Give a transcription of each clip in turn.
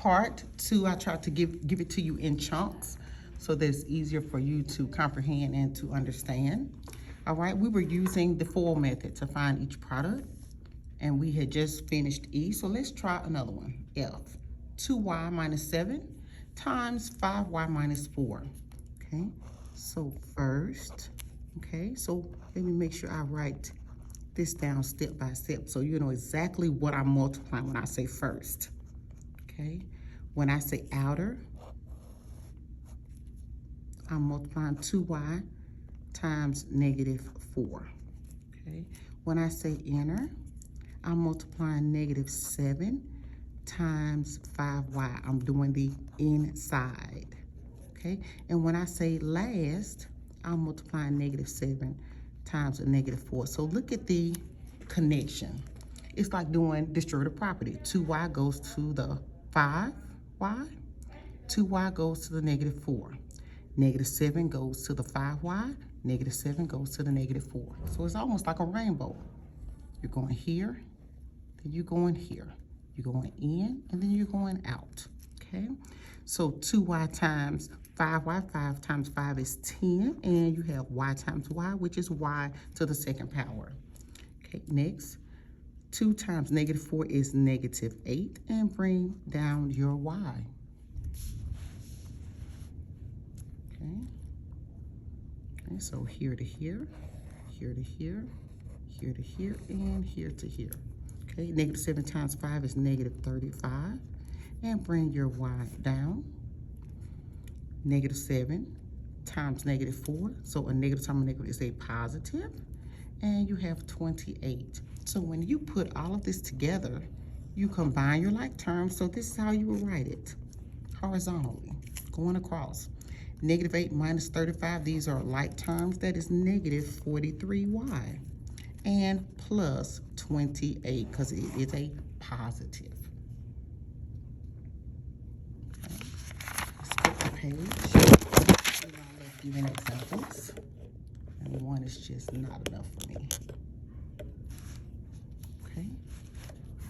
part 2, I tried to give it to you in chunks so that it's easier for you to comprehend and to understand. All right, we were using the FOIL method to find each product, and we had just finished E, so let's try another one, F. 2y minus 7 times 5y minus 4, okay? So first, okay, so let me make sure I write this down step by step so you know exactly what I'm multiplying when I say first, okay? When I say outer, I'm multiplying 2y times negative 4, okay? When I say inner, I'm multiplying negative 7 times 5y. I'm doing the inside, okay? And when I say last, I'm multiplying negative 7 times a negative 4. So look at the connection. It's like doing distributive property. 2y goes to the 5y, 2y goes to the negative 4. Negative 7 goes to the 5y, negative 7 goes to the negative 4. So it's almost like a rainbow. You're going here, then you're going here. You're going in, and then you're going out, okay? So 2y times 5y, 5 times 5 is 10, and you have y times y, which is y to the second power. Okay, next, 2 times negative 4 is negative 8, and bring down your y. Okay, so here to here, here to here, here to here, and here to here. Okay, negative 7 times 5 is negative 35, and bring your y down. Negative 7 times negative 4, so a negative times a negative is a positive, and you have 28. So when you put all of this together, you combine your like terms, so this is how you will write it, horizontally, going across. Negative 8 minus 35, these are like terms, that is negative 43y. And plus 28, because it is a positive. Okay. Let's flip the page. And I'll let you in examples. And one is just not enough for me. Okay.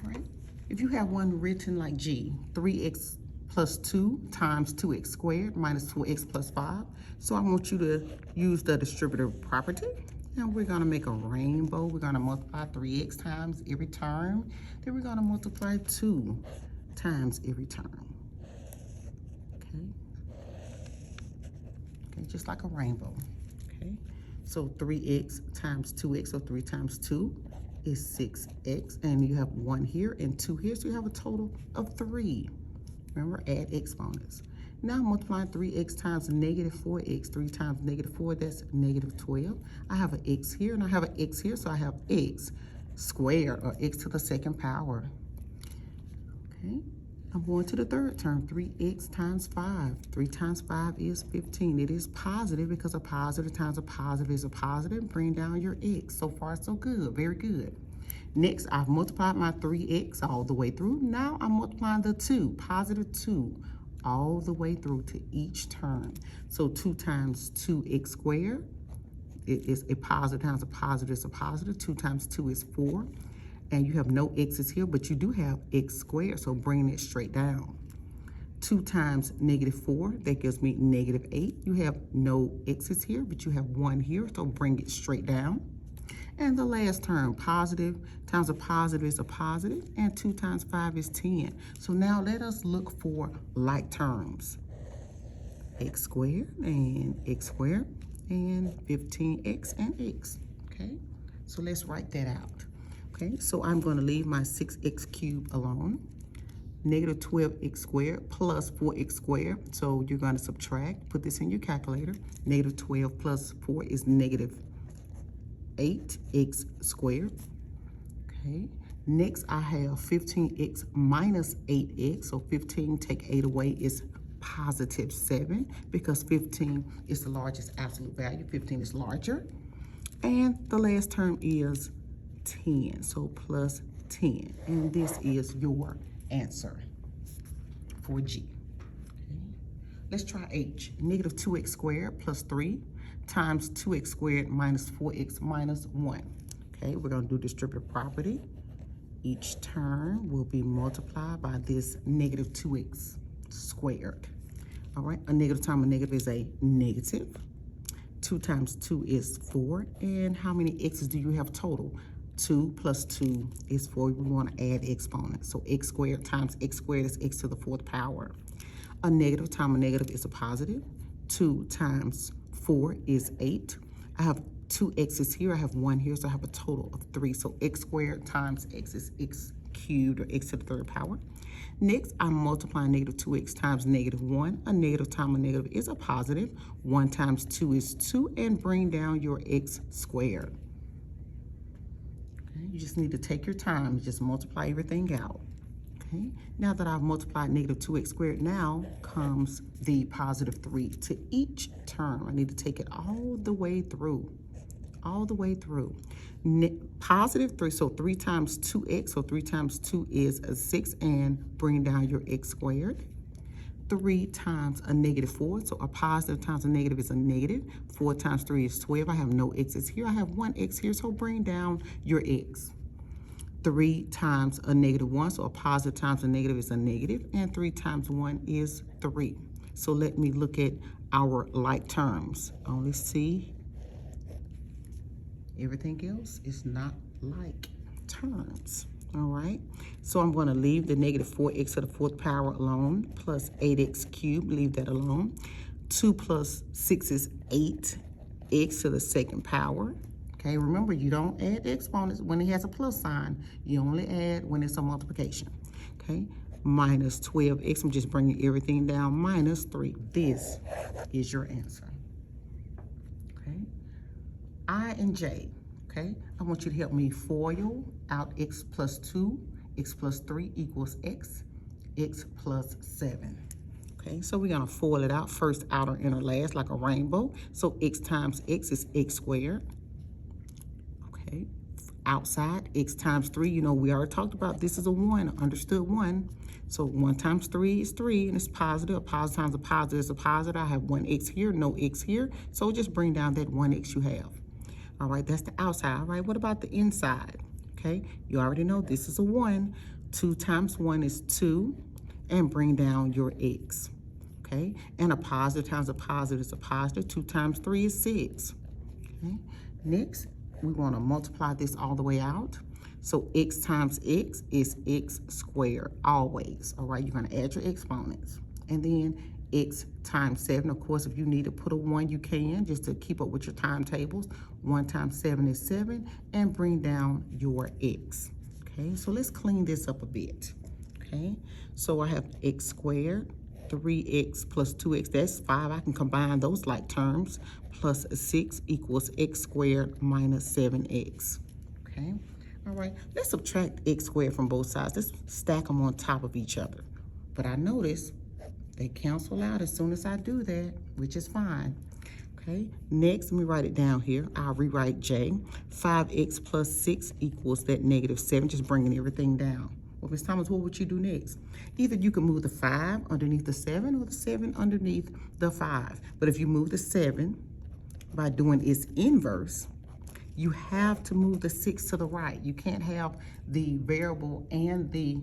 All right. If you have one written like G, 3x plus 2 times 2x squared minus 4x plus 5. So I want you to use the distributive property. And we're gonna make a rainbow. We're gonna multiply 3x times every term. Then we're gonna multiply 2 times every term. Okay. Okay, just like a rainbow. Okay. So 3x times 2x, so 3 times 2 is 6x. And you have 1 here and 2 here, so you have a total of 3. Remember, add exponents. Now I'm multiplying 3x times negative 4x. 3 times negative 4, that's negative 12. I have an x here, and I have an x here, so I have x squared, or x to the second power. Okay, I'm going to the third term, 3x times 5. 3 times 5 is 15. It is positive because a positive times a positive is a positive. Bring down your x. So far, so good. Very good. Next, I've multiplied my 3x all the way through. Now I'm multiplying the 2, positive 2, all the way through to each term. So 2 times 2x squared, it is a positive times a positive is a positive. 2 times 2 is 4. And you have no x's here, but you do have x squared, so bring it straight down. 2 times negative 4, that gives me negative 8. You have no x's here, but you have 1 here, so bring it straight down. And the last term, positive times a positive is a positive, and 2 times 5 is 10. So now let us look for like terms. X squared, and 15x and x, okay? So let's write that out, okay? So I'm gonna leave my 6x cubed alone. Negative 12x squared plus 4x squared. So you're gonna subtract, put this in your calculator. Negative 12 plus 4 is negative 8x squared. Okay, next I have 15x minus 8x. So 15, take 8 away, is positive 7, because 15 is the largest absolute value. 15 is larger. And the last term is 10, so plus 10. And this is your answer for G. Okay. Let's try H. Negative 2x squared plus 3 times 2x squared minus 4x minus 1. Okay, we're going to do distributive property. Each term will be multiplied by this negative 2x squared. All right, a negative times a negative is a negative. 2 times 2 is 4. And how many x's do you have total? 2 plus 2 is 4. We want to add exponents. So x squared times x squared is x to the 4th power. A negative times a negative is a positive. 2 times 4 is 8. I have 2 x's here. I have 1 here, so I have a total of 3. So x squared times x is x cubed, or x to the 3rd power. Next, I'm multiplying negative 2x times negative 1. A negative times a negative is a positive. 1 times 2 is 2, and bring down your x squared. Okay, you just need to take your time, just multiply everything out. Okay, now that I've multiplied negative 2x squared, now comes the positive 3 to each term. I need to take it all the way through. All the way through. Positive 3, so 3 times 2x, so 3 times 2 is a 6, and bring down your x squared. 3 times a negative 4, so a positive times a negative is a negative. 4 times 3 is 12. I have no x's here. I have 1 x here, so bring down your x. 3 times a negative 1, so a positive times a negative is a negative, and 3 times 1 is 3. So let me look at our like terms. Only see everything else is not like terms. All right, so I'm going to leave the negative 4x to the 4th power alone, plus 8x cubed, leave that alone. 2 plus 6 is 8x to the 2nd power. Okay, remember, you don't add exponents when it has a plus sign. You only add when it's a multiplication. Okay, minus 12x, I'm just bringing everything down, minus 3. This is your answer. Okay, I and J. Okay, I want you to help me FOIL out x plus 2, x plus 3 equals x plus 7. Okay, so we're going to FOIL it out, first, outer, inner, last, like a rainbow. So x times x is x squared. Okay, outside, x times 3, you know, we already talked about this is a 1, understood 1. So 1 times 3 is 3, and it's positive. A positive times a positive is a positive. I have 1x here, no x here. So just bring down that 1x you have. All right, that's the outside. All right, what about the inside? Okay, you already know this is a 1. 2 times 1 is 2, and bring down your x. Okay, and a positive times a positive is a positive. 2 times 3 is 6. Okay, next, we want to multiply this all the way out. So x times x is x squared, always. All right, you're going to add your exponents. And then x times 7. Of course, if you need to put a 1, you can, just to keep up with your timetables. 1 times 7 is 7, and bring down your x. Okay, so let's clean this up a bit. Okay, so I have x squared, 3x plus 2x, that's 5. I can combine those like terms. Plus 6 equals x squared minus 7x. Okay, all right, let's subtract x squared from both sides. Let's stack them on top of each other. But I notice they cancel out as soon as I do that, which is fine. Okay, next, let me write it down here. I'll rewrite J. 5x plus 6 equals that negative 7, just bringing everything down. Well, Ms. Thomas, what would you do next? Either you can move the 5 underneath the 7 or the 7 underneath the 5. But if you move the 7 by doing its inverse, you have to move the 6 to the right. You can't have the variable and the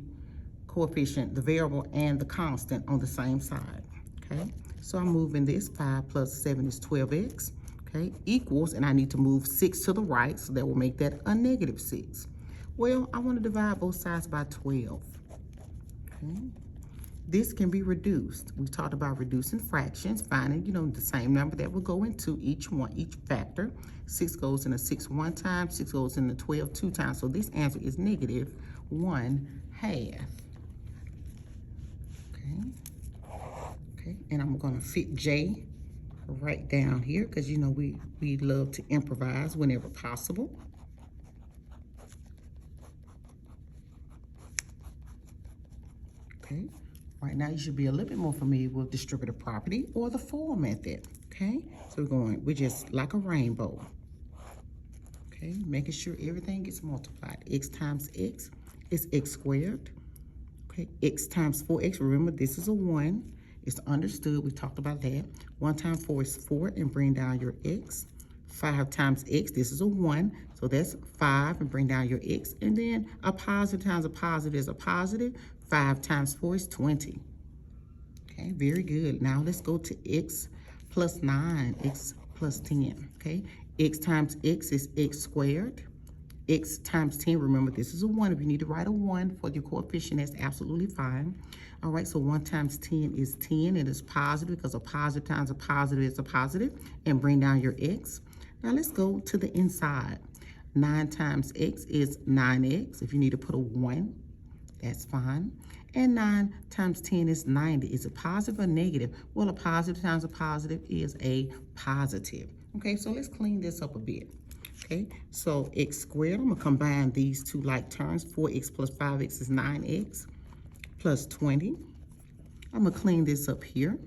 coefficient, the variable and the constant on the same side. Okay, so I'm moving this. 5 plus 7 is 12x. Okay, equals, and I need to move 6 to the right, so that will make that a negative 6. Well, I want to divide both sides by 12. Okay, this can be reduced. We talked about reducing fractions, finding, you know, the same number that will go into each factor. 6 goes into 6 one time, 6 goes into 12 two times. So this answer is negative 1/2. Okay, and I'm going to fit J right down here because, you know, we love to improvise whenever possible. Okay, right now you should be a little bit more familiar with distributive property or the FOIL method. Okay, so we're just like a rainbow. Okay, making sure everything gets multiplied. X times x is x squared. Okay, x times 4x, remember this is a 1. It's understood, we talked about that. 1 times 4 is 4, and bring down your x. 5 times x, this is a 1, so that's 5, and bring down your x. And then a positive times a positive is a positive. 5 times 4 is 20. Okay, very good. Now let's go to x plus 9, x plus 10, okay? X times x is x squared. X times 10, remember this is a 1. If you need to write a 1 for your coefficient, that's absolutely fine. All right, so 1 times 10 is 10. It is positive because a positive times a positive is a positive. And bring down your x. Now let's go to the inside. 9 times x is 9x. If you need to put a 1, that's fine. And 9 times 10 is 90. Is it positive or negative? Well, a positive times a positive is a positive. Okay, so let's clean this up a bit. Okay, so x squared, I'm going to combine these two like terms. 4x plus 5x is 9x plus 20. I'm going to clean this up here.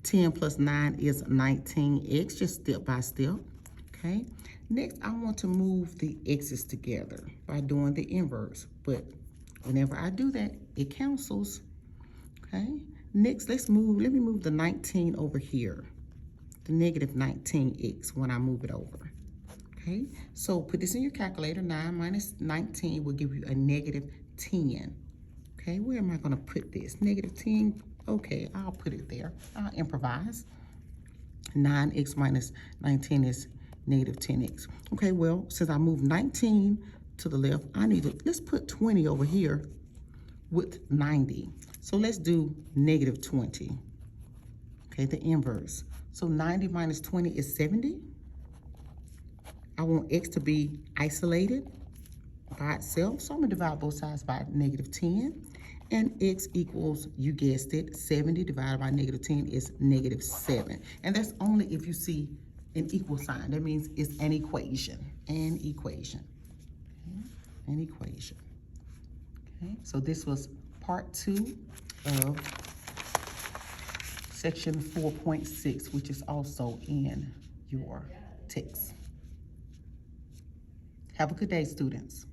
10 plus 9 is 19x, just step by step. Okay, next I want to move the x's together by doing the inverse. But whenever I do that, it cancels. Okay, next let me move the 19 over here. The negative 19x when I move it over. Okay, so put this in your calculator. 9 minus 19 will give you a negative 10. Okay, where am I going to put this? Negative 10. Okay, I'll put it there. I'll improvise. 9x minus 19 is negative 10x. Okay, well, since I moved 19 to the left, let's put 20 over here with 90. So let's do negative 20. Okay, the inverse. So 90 minus 20 is 70. I want x to be isolated by itself, so I'm going to divide both sides by negative 10. And x equals, you guessed it, 70 divided by negative 10 is negative 7. And that's only if you see an equal sign. That means it's an equation. An equation. Okay? An equation. Okay, so this was part 2 of section 4.6, which is also in your text. Have a good day, students.